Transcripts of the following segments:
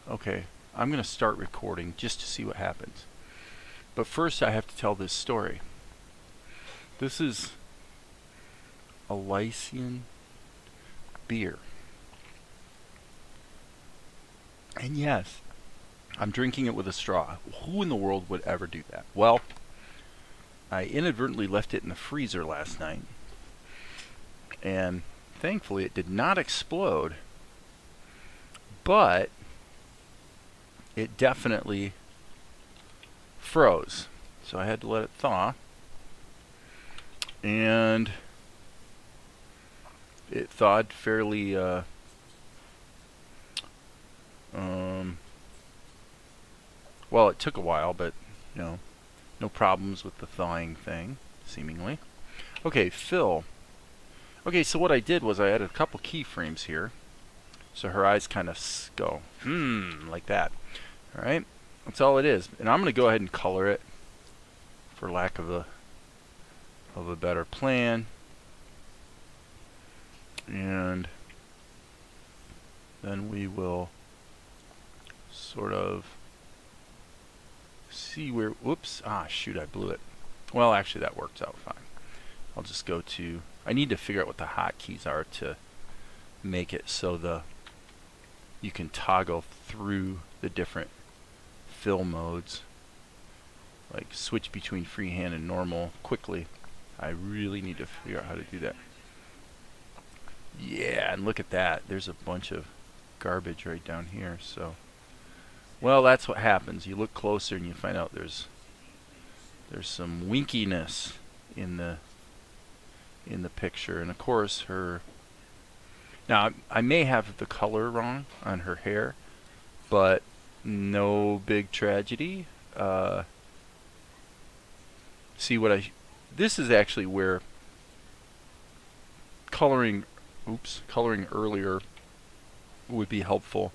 Okay, I'm going to start recording just to see what happens. But first I have to tell this story. This is a Lycian beer. And yes, I'm drinking it with a straw. Who in the world would ever do that? Well, I inadvertently left it in the freezer last night. And thankfully it did not explode. But it definitely froze. So I had to let it thaw. And it thawed fairly well, it took a while, but no problems with the thawing thing, seemingly. Okay, Phil. Okay, so what I did was I added a couple keyframes here. So her eyes kind of go, like that. Alright, that's all it is. And I'm going to go ahead and color it, for lack of a better plan. And then we will sort of see where, whoops, shoot, I blew it. Well, actually that works out fine. I'll just go to, I need to figure out what the hotkeys are to make it so you can toggle through the different fill modes, like switch between freehand and normal quickly. I really need to figure out how to do that. Yeah, and look at that. There's a bunch of garbage right down here. So, well, that's what happens. You look closer and you find out there's some winkiness in the picture. And of course, now I may have the color wrong on her hair, but no big tragedy. See what this is actually where coloring earlier would be helpful.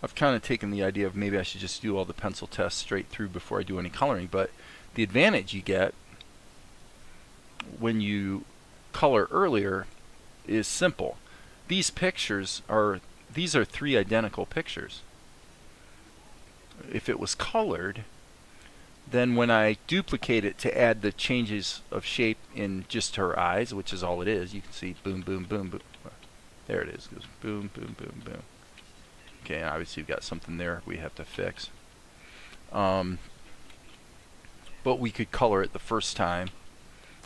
I've kind of taken the idea of maybe I should just do all the pencil tests straight through before I do any coloring, but the advantage you get when you color earlier is simple. These are 3 identical pictures. If it was colored, then when I duplicate it to add the changes of shape in just her eyes, which is all it is, you can see boom, boom, boom, boom. There it is. It goes boom, boom, boom, boom. Okay, and obviously we've got something there we have to fix. But we could color it the first time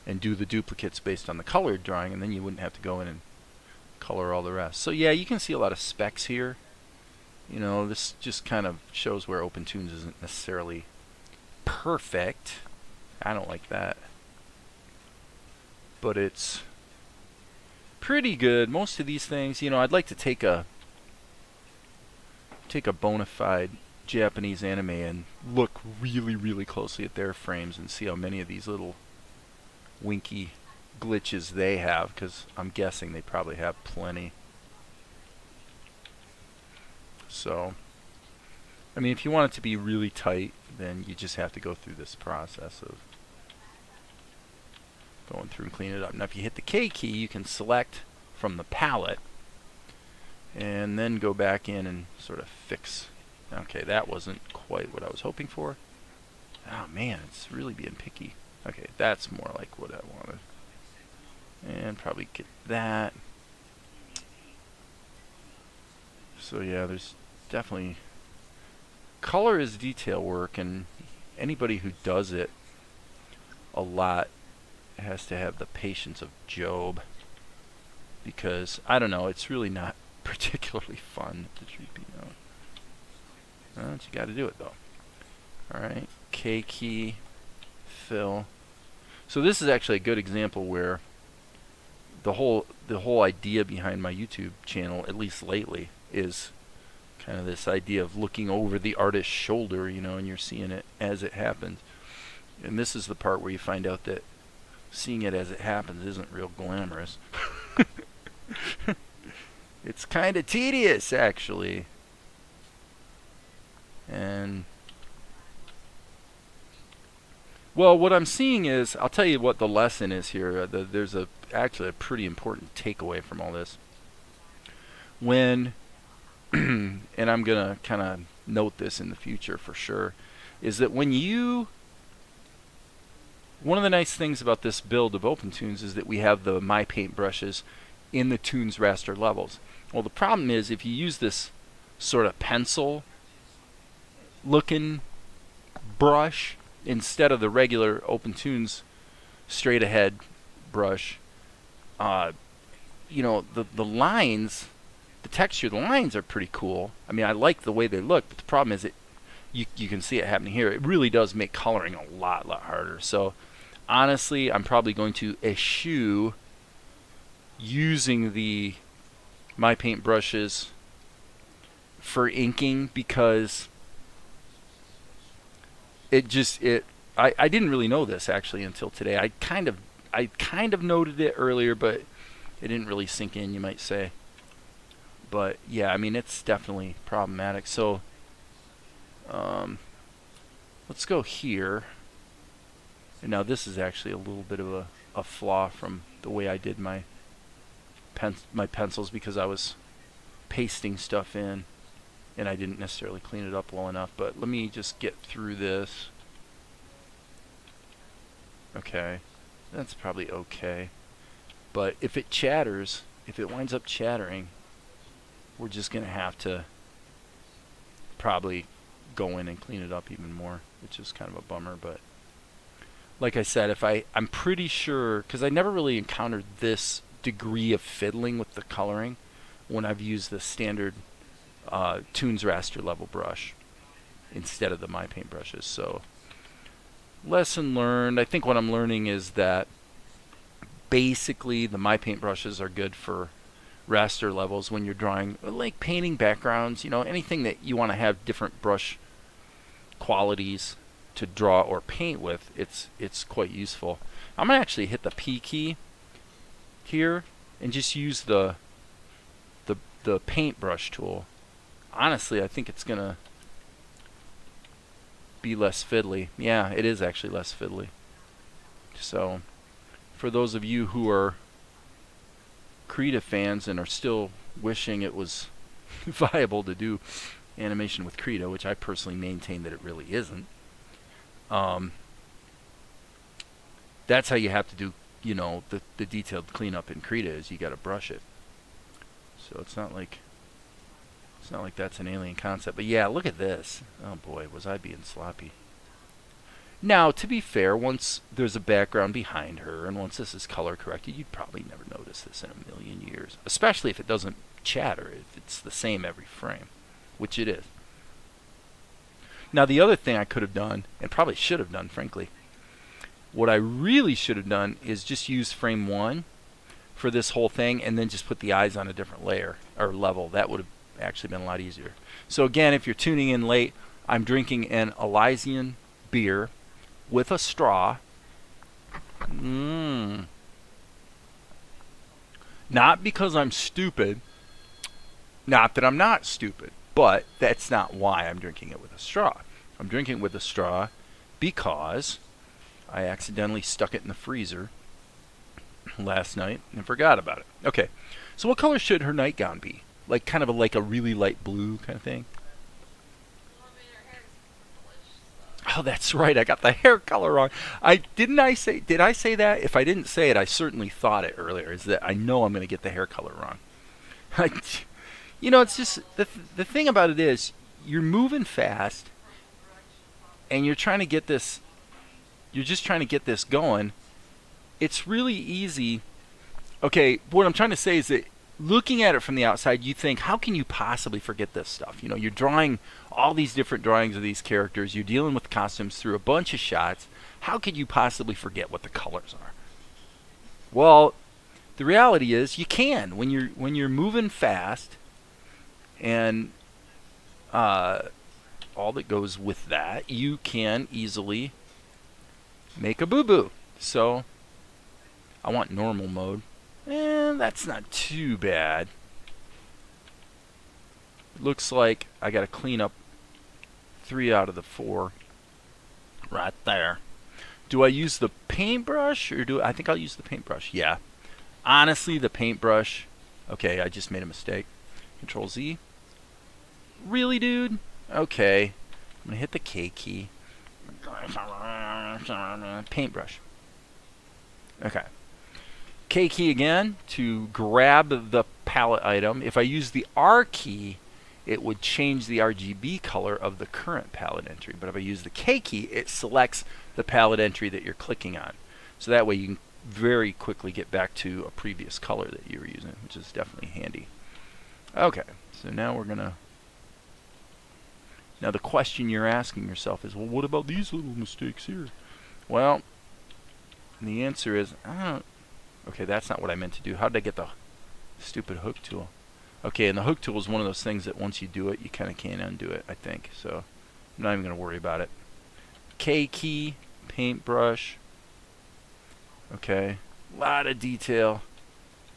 and do the duplicates based on the colored drawing, and then you wouldn't have to go in and color all the rest. So yeah, you can see a lot of specks here. This just kind of shows where OpenToonz isn't necessarily perfect. I don't like that. But it's pretty good. Most of these things, I'd like to take a bona fide Japanese anime and look really, really closely at their frames and see how many of these little winky glitches they have, because I'm guessing they probably have plenty. So, I mean, if you want it to be really tight, then you just have to go through this process of going through and cleaning it up. Now, if you hit the K key, you can select from the palette and then go back in and sort of fix. Okay, that wasn't quite what I was hoping for. Oh man, it's really being picky. Okay, that's more like what I wanted. And probably get that. So yeah, there's definitely, color is detail work, and anybody who does it a lot has to have the patience of Job, because I don't know, it's really not particularly fun to treat people. Well, you got to do it though. All right, K key, fill. So this is actually a good example where the whole idea behind my YouTube channel, at least lately, is kind of this idea of looking over the artist's shoulder, and you're seeing it as it happens. And this is the part where you find out that seeing it as it happens isn't real glamorous. It's kind of tedious, actually. And well, what I'm seeing is, I'll tell you what the lesson is here. There's actually a pretty important takeaway from all this. When and I'm gonna kind of note this in the future for sure, is that when you, one of the nice things about this build of OpenToons is that we have the My Paint brushes in the Toons raster levels. Well, the problem is if you use this sort of pencil looking brush instead of the regular OpenToons straight ahead brush, you know, the lines, the texture, the lines are pretty cool. I mean, I like the way they look, but the problem is you can see it happening here. It really does make coloring a lot harder. So honestly, I'm probably going to eschew using the My Paint brushes for inking because I didn't really know this actually until today. I kind of noted it earlier, but it didn't really sink in, you might say. But yeah, I mean, it's definitely problematic. So let's go here. And now this is actually a little bit of a flaw from the way I did my pencils, because I was pasting stuff in and I didn't necessarily clean it up well enough. But let me just get through this. Okay, that's probably okay. But if it chatters, if it winds up chattering, we're just going to have to probably go in and clean it up even more, which is kind of a bummer. But like I said, I'm pretty sure, because I never really encountered this degree of fiddling with the coloring when I've used the standard Toons raster level brush instead of the My Paint brushes. So lesson learned. I think what I'm learning is that basically the My Paint brushes are good for raster levels when you're drawing, like painting backgrounds, you know, anything that you want to have different brush qualities to draw or paint with. It's quite useful. I'm gonna actually hit the P key here and just use the paintbrush tool. Honestly, I think it's gonna be less fiddly. Yeah, it is actually less fiddly. So for those of you who are Krita fans and are still wishing it was viable to do animation with Krita, which I personally maintain that it really isn't, that's how you have to do, you know, the detailed cleanup in Krita, is you got to brush it. So it's not like that's an alien concept. But yeah, look at this. Oh boy, was I being sloppy. Now, to be fair, once there's a background behind her and once this is color corrected, you'd probably never notice this in a million years, especially if it doesn't chatter, if it's the same every frame, which it is. Now, the other thing I could have done, and probably should have done, frankly, what I really should have done is just use frame 1 for this whole thing and then just put the eyes on a different layer or level. That would have actually been a lot easier. So again, if you're tuning in late, I'm drinking an Elysian beer with a straw. Not because I'm stupid. Not that I'm not stupid, but that's not why I'm drinking it with a straw. I'm drinking it with a straw because I accidentally stuck it in the freezer last night and forgot about it. Okay, so what color should her nightgown be? Like kind of like a really light blue kind of thing? Oh, that's right. I got the hair color wrong. Did I say that? If I didn't say it, I certainly thought it earlier. Is that I know I'm going to get the hair color wrong. You know, it's just the thing about it is you're moving fast, and you're trying to get this. You're just trying to get this going. It's really easy. Okay, what I'm trying to say is that looking at it from the outside, you think, how can you possibly forget this stuff? You know, you're drawing all these different drawings of these characters. You're dealing with costumes through a bunch of shots. How could you possibly forget what the colors are? Well, the reality is you can. When you're moving fast, and all that goes with that, you can easily make a boo-boo. So I want normal mode. That's not too bad. Looks like I got to clean up 3 out of the 4 right there. Do I use the paintbrush or I think I'll use the paintbrush. Yeah. Honestly, the paintbrush. Okay, I just made a mistake. Control Z. Really, dude? Okay, I'm going to hit the K key. Paintbrush. Okay. K key again to grab the palette item. If I use the R key, it would change the RGB color of the current palette entry. But if I use the K key, it selects the palette entry that you're clicking on. So that way you can very quickly get back to a previous color that you were using, which is definitely handy. Okay, so now we're going to... Now the question you're asking yourself is, well, what about these little mistakes here? Well, the answer is, I don't... Okay, that's not what I meant to do. How did I get the stupid hook tool? Okay, and the hook tool is one of those things that once you do it, you kind of can't undo it, I think. So I'm not even going to worry about it. K key, paintbrush. Okay, a lot of detail.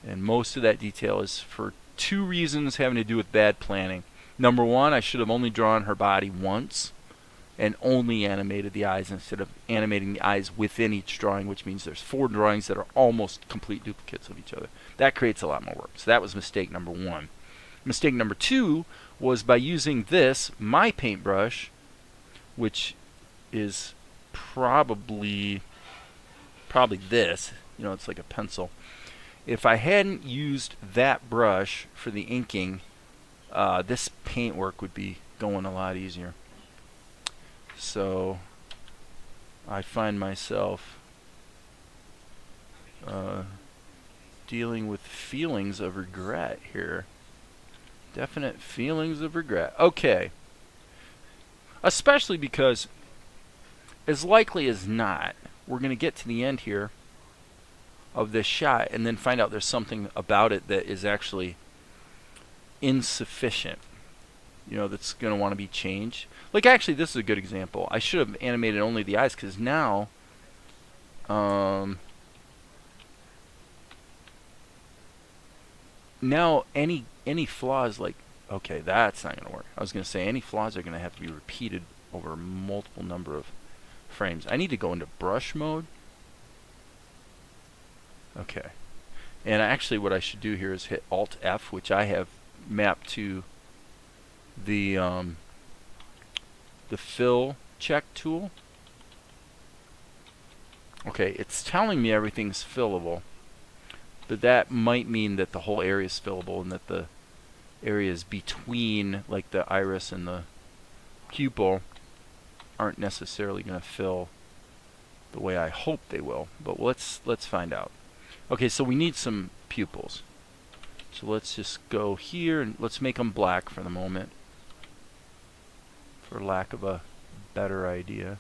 And most of that detail is for two reasons having to do with bad planning. Number one, I should have only drawn her body once and only animated the eyes instead of animating the eyes within each drawing, which means there's 4 drawings that are almost complete duplicates of each other. That creates a lot more work. So that was mistake number 1. Mistake number 2 was by using this, my paintbrush, which is probably this, it's like a pencil. If I hadn't used that brush for the inking, this paint work would be going a lot easier. So I find myself dealing with feelings of regret here. Definite feelings of regret. Okay. Especially because, as likely as not, we're going to get to the end here of this shot and then find out there's something about it that is actually insufficient. That's going to want to be changed. Like, actually, this is a good example. I should have animated only the eyes, because now, any flaws, like, okay, that's not going to work. I was going to say any flaws are going to have to be repeated over a multiple number of frames. I need to go into brush mode. Okay. And actually, what I should do here is hit Alt F, which I have mapped to the fill check tool. Okay, it's telling me everything's fillable, but that might mean that the whole area is fillable and that the areas between, like the iris and the pupil, aren't necessarily going to fill the way I hope they will. But let's find out. Okay, so we need some pupils. So let's just go here and let's make them black for the moment, for lack of a better idea.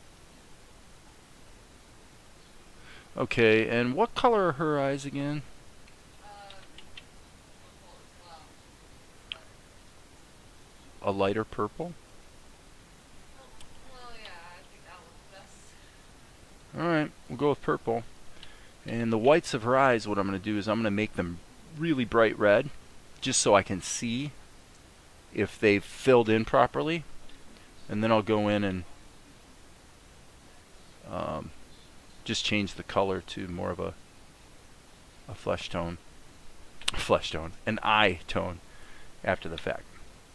Okay, and what color are her eyes again? A lighter purple? Well, yeah, I think that one's best. Alright, we'll go with purple. And the whites of her eyes, what I'm going to do is I'm going to make them really bright red, just so I can see if they've filled in properly. And then I'll go in and just change the color to more of a flesh tone. An eye tone after the fact.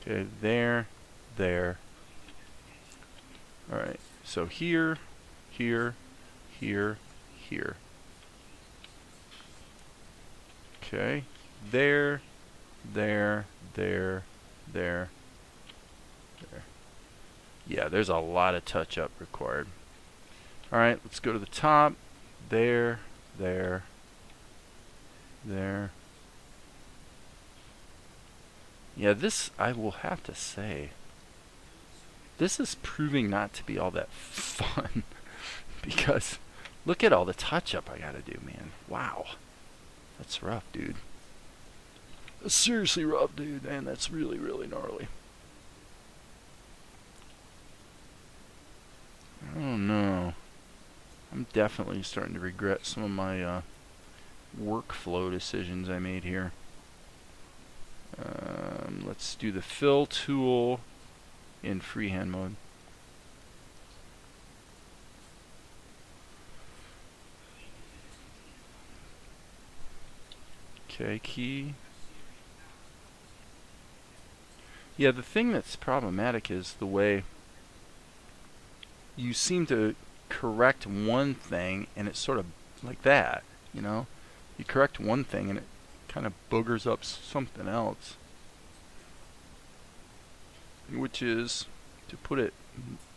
Okay, there. Alright, so here. Okay, there. Yeah, there's a lot of touch-up required. Alright, let's go to the top. There. Yeah, this, I will have to say, this is proving not to be all that fun. Because look at all the touch-up I gotta do, man. Wow. That's rough, dude. That's seriously rough, dude. Man, that's really, really gnarly. I don't know. I'm definitely starting to regret some of my workflow decisions I made here. Let's do the fill tool in freehand mode. K key. Yeah, the thing that's problematic is the way you seem to correct one thing and it's sort of like that, you know? You correct one thing and it kind of boogers up something else. Which is, to put it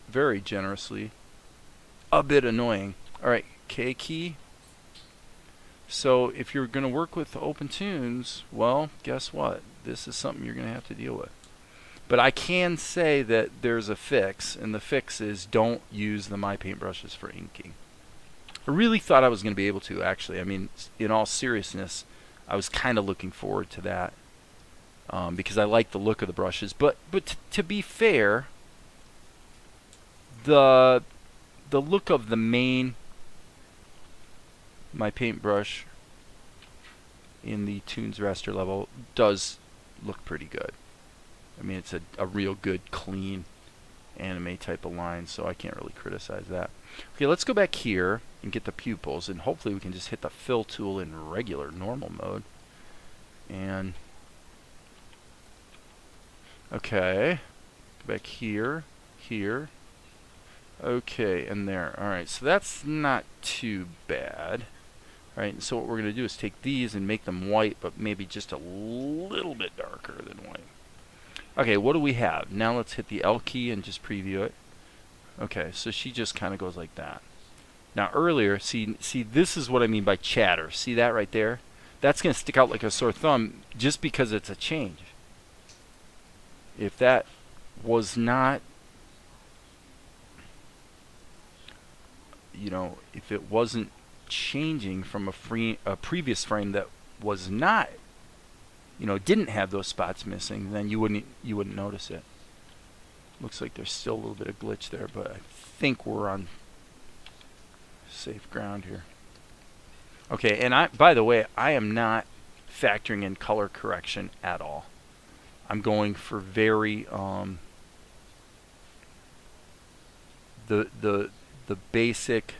very generously, a bit annoying. Alright, K key. So if you're going to work with open tunes, well, guess what? This is something you're going to have to deal with. But I can say that there's a fix, and the fix is don't use the My paintbrushes for inking. I really thought I was going to be able to, actually. I mean, in all seriousness, I was kind of looking forward to that because I like the look of the brushes. But to be fair, the look of the main My paintbrush in the Tunes raster level does look pretty good. I mean, it's a real good, clean anime type of line, so I can't really criticize that. Okay, let's go back here and get the pupils, and hopefully we can just hit the fill tool in regular, normal mode. And, okay, go back here, here. Okay, and there. Alright, so that's not too bad. Alright, so what we're going to do is take these and make them white, but maybe just a little bit darker than white. Okay, what do we have? Now let's hit the L key and just preview it. Okay, so she just kind of goes like that. Now earlier, see, this is what I mean by chatter. See that right there? That's going to stick out like a sore thumb just because it's a change. If that was not, you know, if it wasn't changing from a previous frame that was not, you know, didn't have those spots missing, then you wouldn't notice it. Looks like there's still a little bit of glitch there, but I think we're on safe ground here. Okay, and by the way, I am not factoring in color correction at all. I'm going for very the basic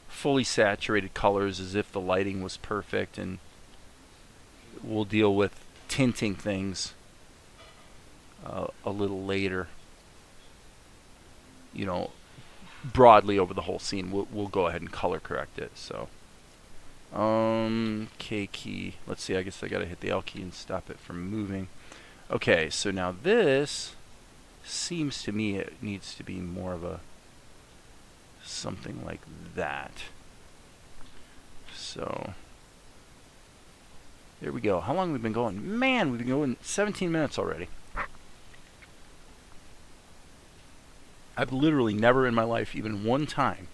fully saturated colors as if the lighting was perfect, and we'll deal with tinting things a little later. You know, broadly over the whole scene, we'll go ahead and color correct it. So, K key. Let's see. I guess I gotta hit the L key and stop it from moving. Okay, so now this seems to me it needs to be more of a something like that. So there we go. How long have we been going? Man, we've been going 17 minutes already. I've literally never in my life, even one time,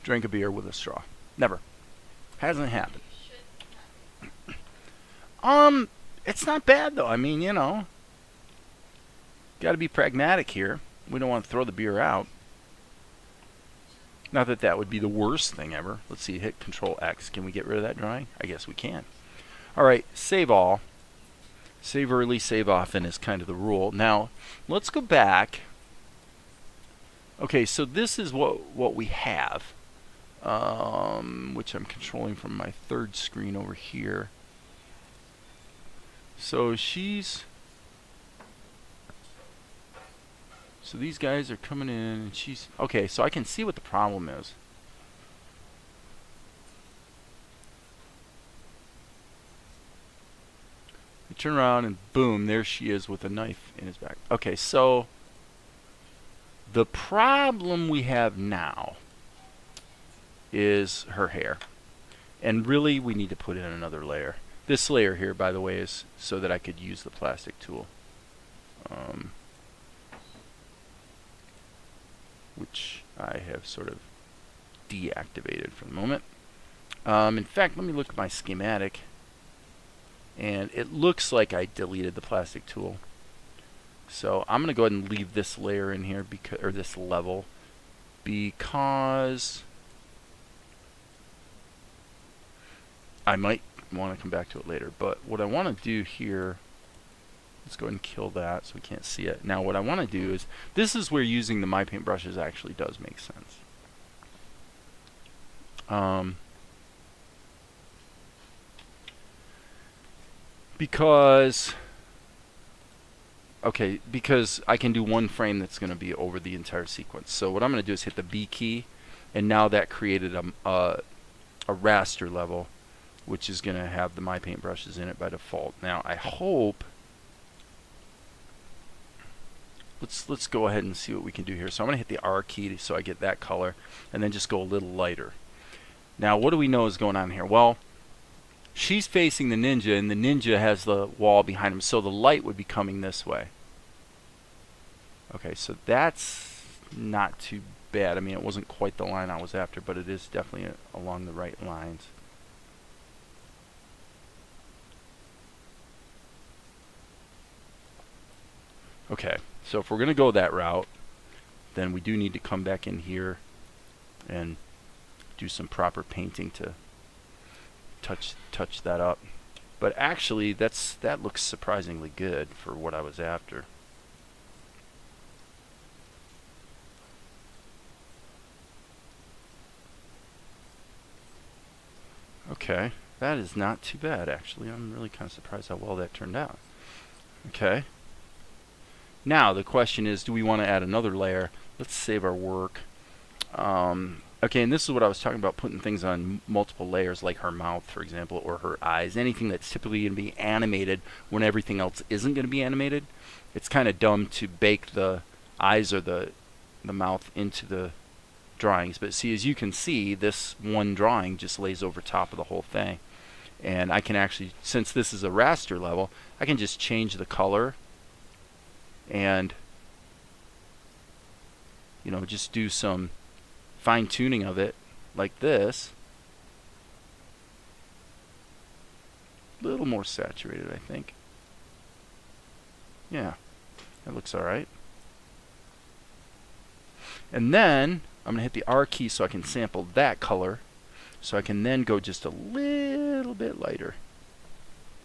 drank a beer with a straw. Never. Hasn't happened. It's not bad though. I mean, you know, got to be pragmatic here. We don't want to throw the beer out. Not that that would be the worst thing ever. Let's see, hit Control X. Can we get rid of that drawing? I guess we can. Alright, save all. Save early, save often is kind of the rule. Now, let's go back. Okay, so this is what we have, which I'm controlling from my third screen over here. So so these guys are coming in, and she's... Okay, so I can see what the problem is. I turn around, and boom, there she is with a knife in his back. Okay, so the problem we have now is her hair. And really, we need to put in another layer. This layer here, by the way, is so that I could use the plastic tool. Which I have sort of deactivated for the moment. In fact, let me look at my schematic. And it looks like I deleted the plastic tool. So I'm going to go ahead and leave this layer in here, or this level, because I might want to come back to it later. But what I want to do here, let's go ahead and kill that so we can't see it. Now what I want to do is, this is where using the My Paint brushes actually does make sense. Because Okay, because I can do one frame that's going to be over the entire sequence. So what I'm going to do is hit the B key, and now that created a raster level, which is going to have the My Paint brushes in it by default. Now I hope, let's go ahead and see what we can do here. So I'm going to hit the R key so I get that color, and then just go a little lighter. Now what do we know is going on here? Well, she's facing the ninja, and the ninja has the wall behind him, so the light would be coming this way. Okay, so that's not too bad. I mean, it wasn't quite the line I was after, but it is definitely along the right lines. Okay, so if we're going to go that route, then we do need to come back in here and do some proper painting to touch that up. But actually, that looks surprisingly good for what I was after. Okay, that is not too bad actually. I'm really kind of surprised how well that turned out. Okay. Now the question is, do we want to add another layer? Let's save our work. Okay, and this is what I was talking about, putting things on multiple layers, like her mouth, for example, or her eyes. Anything that's typically going to be animated when everything else isn't going to be animated. It's kind of dumb to bake the eyes or the mouth into the drawings. But see, as you can see, this one drawing just lays over top of the whole thing. And I can actually, since this is a raster level, I can just change the color and, you know, just do some fine-tuning of it like this. A little more saturated, I think. Yeah, that looks alright. And then I'm going to hit the R key so I can sample that color, so I can then go just a little bit lighter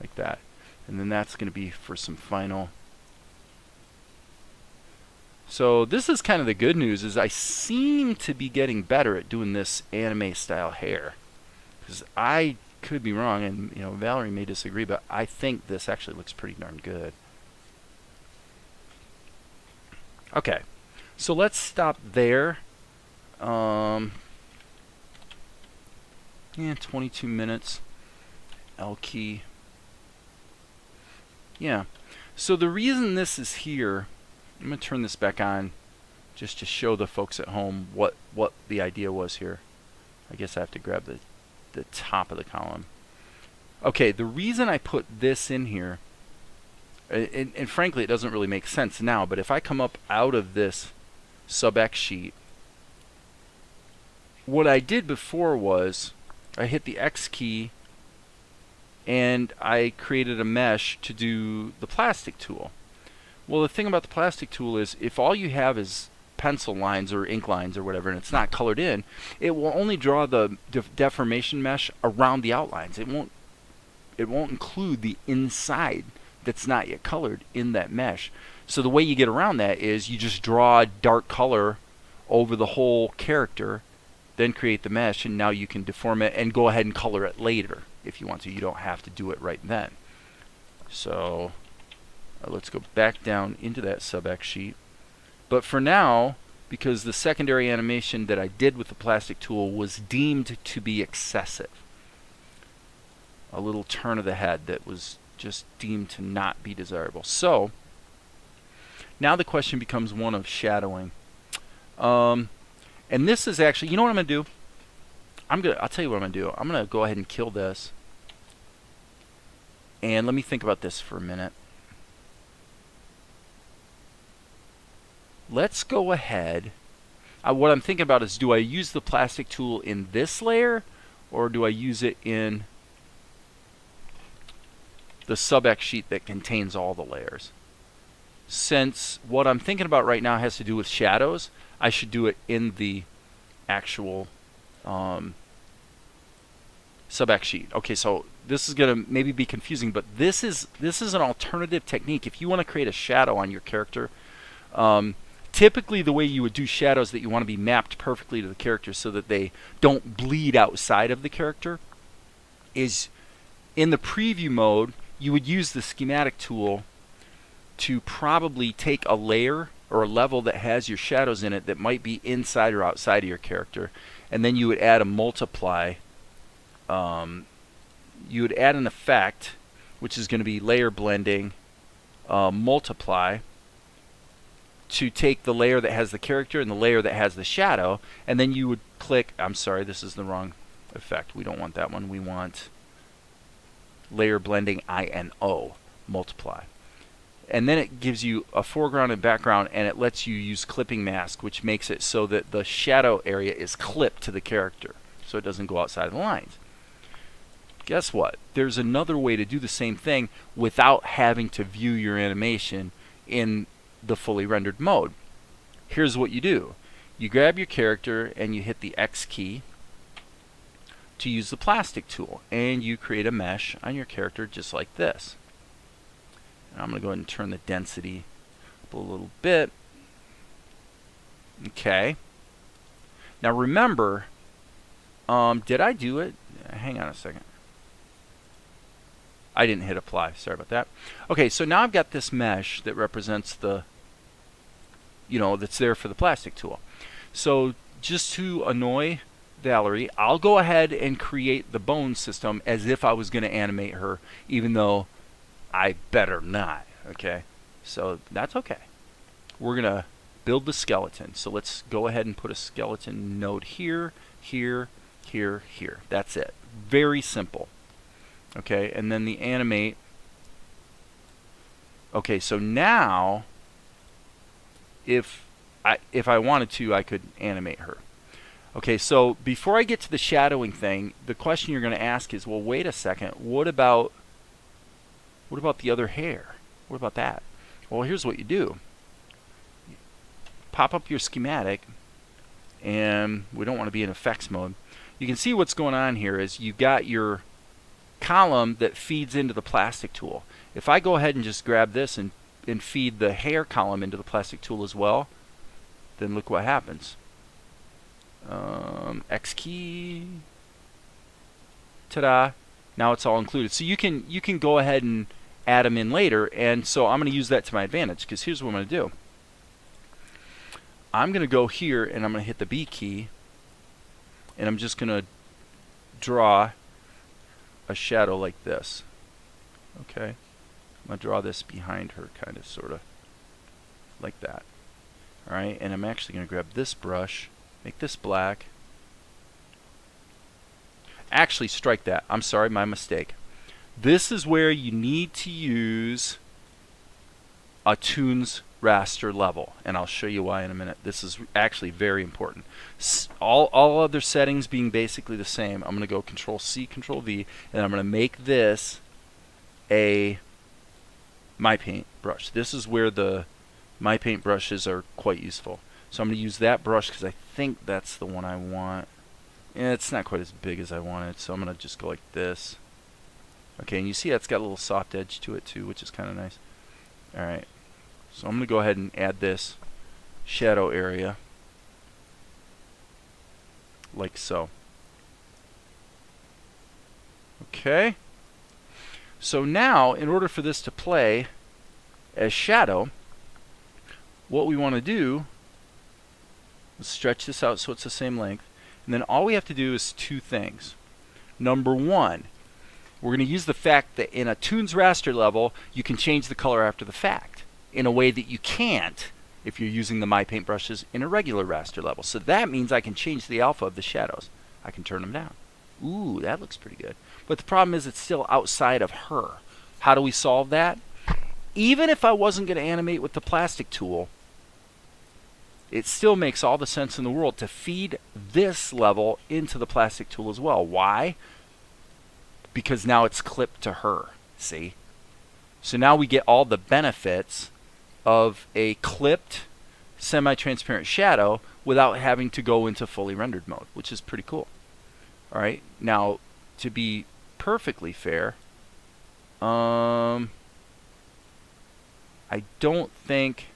like that. And then that's going to be for some final. So this is kind of the good news, is I seem to be getting better at doing this anime style hair. Because I could be wrong, and you know, Valerie may disagree, but I think this actually looks pretty darn good. Okay, so let's stop there. Yeah, 22 minutes. L key. Yeah. So the reason this is here, I'm going to turn this back on just to show the folks at home what the idea was here. I guess I have to grab the top of the column. Okay, the reason I put this in here, and frankly it doesn't really make sense now, but if I come up out of this sub X sheet, what I did before was I hit the X key and I created a mesh to do the plastic tool. Well, the thing about the plastic tool is if all you have is pencil lines or ink lines or whatever and it's not colored in, it will only draw the deformation mesh around the outlines. It won't include the inside that's not yet colored in that mesh. So the way you get around that is you just draw dark color over the whole character, then create the mesh, and now you can deform it and go ahead and color it later if you want to. You don't have to do it right then. So let's go back down into that sub X sheet. But for now, because the secondary animation that I did with the plastic tool was deemed to be excessive, a little turn of the head that was just deemed to not be desirable. So now the question becomes one of shadowing. And this is actually, you know what I'm going to do? I'll tell you what I'm going to do. I'm going to go ahead and kill this. And let me think about this for a minute. Let's go ahead. What I'm thinking about is, do I use the plastic tool in this layer, or do I use it in the sub X sheet that contains all the layers? Since what I'm thinking about right now has to do with shadows, I should do it in the actual sub X sheet. Okay, so this is going to maybe be confusing, but this is an alternative technique. If you want to create a shadow on your character, typically the way you would do shadows that you want to be mapped perfectly to the character so that they don't bleed outside of the character is in the preview mode, you would use the schematic tool to probably take a layer or a level that has your shadows in it that might be inside or outside of your character, and then you would add a multiply. You would add an effect, which is going to be layer blending, multiply, to take the layer that has the character and the layer that has the shadow, and then you would click, I'm sorry, this is the wrong effect. We don't want that one. We want layer blending INO, multiply. And then it gives you a foreground and background, and it lets you use clipping mask, which makes it so that the shadow area is clipped to the character, so it doesn't go outside of the lines. Guess what? There's another way to do the same thing without having to view your animation in the fully rendered mode. Here's what you do. You grab your character and you hit the X key to use the plastic tool, and you create a mesh on your character just like this. I'm going to go ahead and turn the density up a little bit. Okay. Now remember, did I do it? Hang on a second. I didn't hit apply. Sorry about that. Okay, so now I've got this mesh that represents the, that's there for the plastic tool. So just to annoy Valerie, I'll go ahead and create the bone system as if I was going to animate her, even though I better not. Okay, so that's okay. We're going to build the skeleton. So let's go ahead and put a skeleton node here, here, here, here. That's it. Very simple. Okay, and then the animate. Okay, so now if I wanted to, I could animate her. Okay, so before I get to the shadowing thing, the question you're going to ask is, well, wait a second, what about the other hair? What about that? Well, here's what you do. Pop up your schematic, and we don't want to be in effects mode. You can see what's going on here is you've got your column that feeds into the plastic tool. If I go ahead and just grab this and feed the hair column into the plastic tool as well, then look what happens. X key, ta-da! Now it's all included. So you can go ahead and add them in later, and so I'm going to use that to my advantage, because here's what I'm going to do. I'm going to go here and I'm going to hit the B key, and I'm just going to draw a shadow like this. Okay, I'm going to draw this behind her, kind of, sort of, like that. Alright, and I'm actually going to grab this brush, make this black. Actually, strike that. I'm sorry, my mistake. This is where you need to use a Toons raster level, and I'll show you why in a minute. This is actually very important. All other settings being basically the same, I'm going to go Control C, Control V, and I'm going to make this a My Paint brush. This is where the My Paint brushes are quite useful. So I'm going to use that brush because I think that's the one I want. Yeah, it's not quite as big as I wanted, so I'm going to just go like this. Okay, and you see that's got a little soft edge to it too, which is kind of nice. Alright, so I'm going to go ahead and add this shadow area like so. Okay, so now in order for this to play as shadow, what we want to do is stretch this out so it's the same length, and then all we have to do is two things. Number one, we're going to use the fact that in a Toons raster level, you can change the color after the fact in a way that you can't if you're using the My Paint brushes in a regular raster level. So that means I can change the alpha of the shadows. I can turn them down. Ooh, that looks pretty good. But the problem is it's still outside of her. How do we solve that? Even if I wasn't going to animate with the plastic tool, it still makes all the sense in the world to feed this level into the plastic tool as well. Why? Because now it's clipped to her, see? So now we get all the benefits of a clipped semi-transparent shadow without having to go into fully rendered mode, which is pretty cool. Alright, now to be perfectly fair, I don't think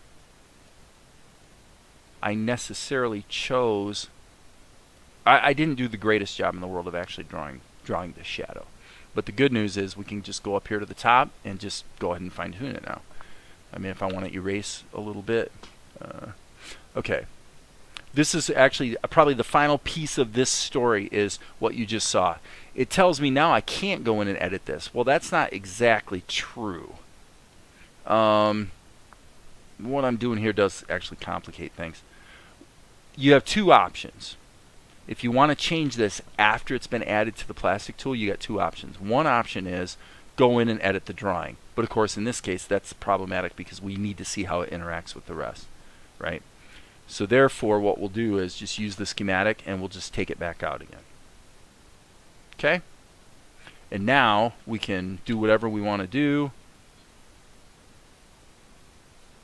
I necessarily chose, I didn't do the greatest job in the world of actually drawing this shadow. But the good news is we can just go up here to the top and just go ahead and fine tune it now. I mean, if I want to erase a little bit. Okay. This is actually probably the final piece of this story is what you just saw. It tells me now I can't go in and edit this. Well, that's not exactly true. What I'm doing here does actually complicate things. You have two options. If you want to change this after it's been added to the plastic tool, you got two options. One option is go in and edit the drawing. But of course, in this case, that's problematic because we need to see how it interacts with the rest, right? So therefore, what we'll do is just use the schematic and we'll just take it back out again. Okay? And now we can do whatever we want to do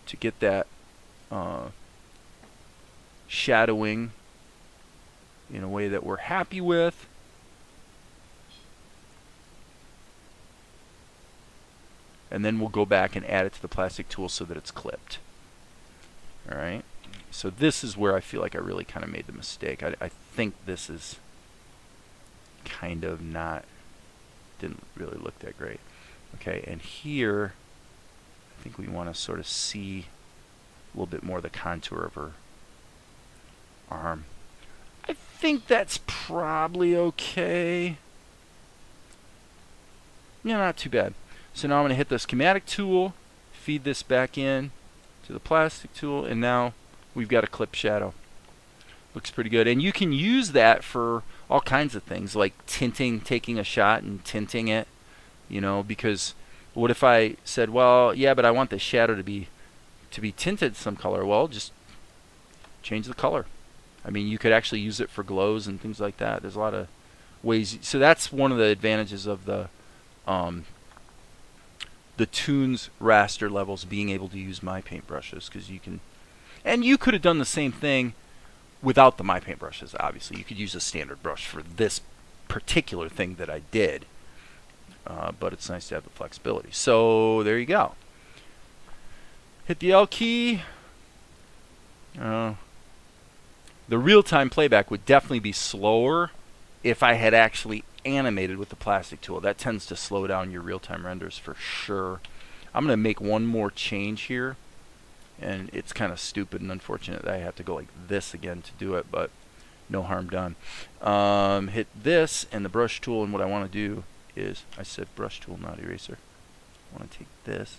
to get that shadowing in a way that we're happy with. And then we'll go back and add it to the plastic tool so that it's clipped. All right. So this is where I feel like I really kind of made the mistake. I think this is kind of didn't really look that great. Okay, and here I think we want to sort of see a little bit more of the contour of her arm. I think that's probably okay. Yeah, not too bad. So now I'm going to hit the schematic tool, feed this back in to the plastic tool, and now we've got a clip shadow. Looks pretty good. And you can use that for all kinds of things, like tinting, taking a shot and tinting it, you know, because what if I said, well, yeah, but I want the shadow to be tinted some color? Well, just change the color. I mean, you could actually use it for glows and things like that. There's a lot of ways. So that's one of the advantages of the Toons raster levels, being able to use my paintbrushes, because you can. And you could have done the same thing without the My Paint brushes, obviously. You could use a standard brush for this particular thing that I did. But it's nice to have the flexibility. So there you go. Hit the L key. The real-time playback would definitely be slower if I had actually animated with the plastic tool. That tends to slow down your real-time renders for sure. I'm going to make one more change here. And it's kind of stupid and unfortunate that I have to go like this again to do it, but no harm done. Hit this and the brush tool, and what I want to do is, I said brush tool, not eraser. I want to take this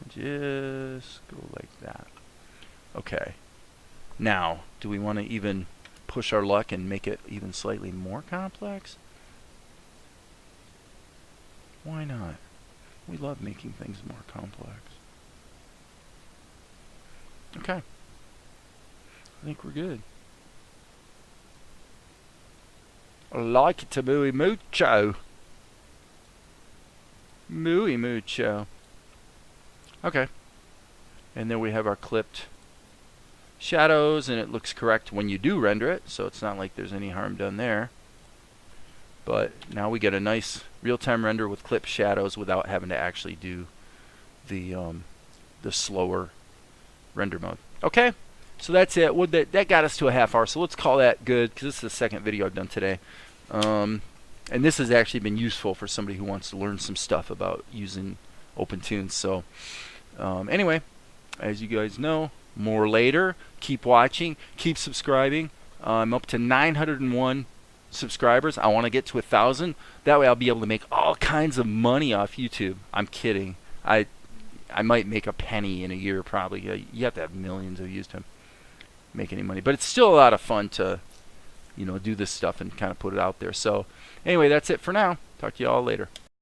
and just go like that. Okay. Now, do we want to even push our luck and make it even slightly more complex? Why not? We love making things more complex. Okay. I think we're good. I like it muy mucho. Muy mucho. Okay. And then we have our clipped shadows, and it looks correct when you do render it, so it's not like there's any harm done there. But now we get a nice real-time render with clipped shadows without having to actually do the slower render mode. Okay, so that's it. Well, that got us to a half hour, so let's call that good, because this is the second video I've done today. And this has actually been useful for somebody who wants to learn some stuff about using OpenToons. So anyway, as you guys know, more later. Keep watching, keep subscribing. I'm up to 901 subscribers. I want to get to 1,000. That way I'll be able to make all kinds of money off YouTube. I'm kidding. I might make a penny in a year, probably. You have to have millions of views to make any money. But it's still a lot of fun to, you know, do this stuff and kind of put it out there. So anyway, that's it for now. Talk to you all later.